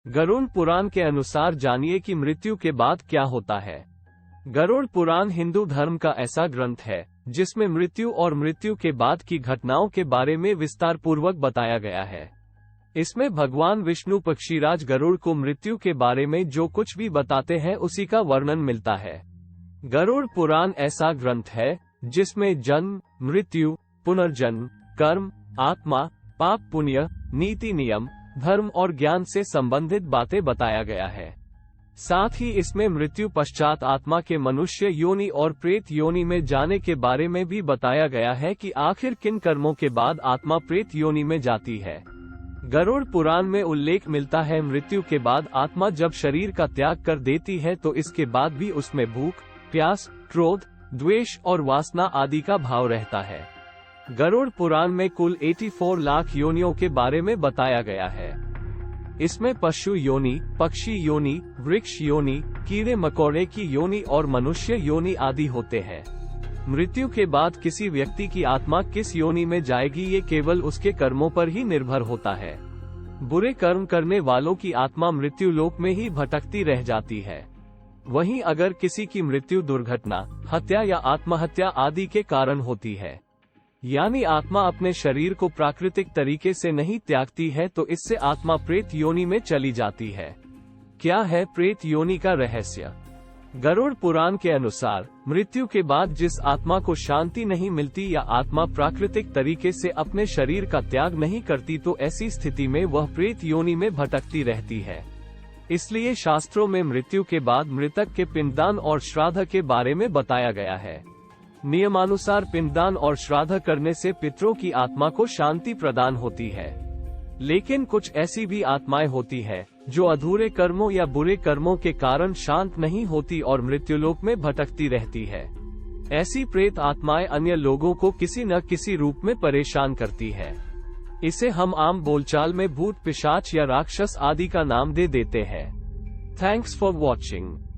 गरुड़ पुराण के अनुसार जानिए कि मृत्यु के बाद क्या होता है। गरुड़ पुराण हिंदू धर्म का ऐसा ग्रंथ है जिसमें मृत्यु और मृत्यु के बाद की घटनाओं के बारे में विस्तार पूर्वक बताया गया है। इसमें भगवान विष्णु पक्षीराज गरुड़ को मृत्यु के बारे में जो कुछ भी बताते हैं उसी का वर्णन मिलता है। गरुड़ पुराण ऐसा ग्रंथ है जिसमें जन्म, मृत्यु, पुनर्जन्म, कर्म, आत्मा, पाप पुण्य, नीति नियम, धर्म और ज्ञान से संबंधित बातें बताया गया है। साथ ही इसमें मृत्यु पश्चात आत्मा के मनुष्य योनि और प्रेत योनि में जाने के बारे में भी बताया गया है कि आखिर किन कर्मों के बाद आत्मा प्रेत योनि में जाती है। गरुड़ पुराण में उल्लेख मिलता है मृत्यु के बाद आत्मा जब शरीर का त्याग कर देती है तो इसके बाद भी उसमें भूख, प्यास, क्रोध, द्वेष और वासना आदि का भाव रहता है। गरुड़ पुराण में कुल 84 लाख योनियों के बारे में बताया गया है। इसमें पशु योनि, पक्षी योनि, वृक्ष योनि, कीड़े मकोड़े की योनि और मनुष्य योनि आदि होते हैं। मृत्यु के बाद किसी व्यक्ति की आत्मा किस योनि में जाएगी ये केवल उसके कर्मों पर ही निर्भर होता है। बुरे कर्म करने वालों की आत्मा मृत्यु लोक में ही भटकती रह जाती है। वहीं अगर किसी की मृत्यु दुर्घटना, हत्या या आत्महत्या आदि के कारण होती है, यानी आत्मा अपने शरीर को प्राकृतिक तरीके से नहीं त्यागती है, तो इससे आत्मा प्रेत योनि में चली जाती है। क्या है प्रेत योनि का रहस्य? गरुड़ पुराण के अनुसार मृत्यु के बाद जिस आत्मा को शांति नहीं मिलती या आत्मा प्राकृतिक तरीके से अपने शरीर का त्याग नहीं करती तो ऐसी स्थिति में वह प्रेत योनि में भटकती रहती है। इसलिए शास्त्रों में मृत्यु के बाद मृतक के पिंडदान और श्राद्ध के बारे में बताया गया है। नियमानुसार पिंडदान और श्राद्ध करने से पितरों की आत्मा को शांति प्रदान होती है। लेकिन कुछ ऐसी भी आत्माएं होती हैं जो अधूरे कर्मों या बुरे कर्मों के कारण शांत नहीं होती और मृत्युलोक में भटकती रहती है। ऐसी प्रेत आत्माएं अन्य लोगों को किसी न किसी रूप में परेशान करती है। इसे हम आम बोलचाल में भूत, पिशाच या राक्षस आदि का नाम दे देते हैं। Thanks for watching.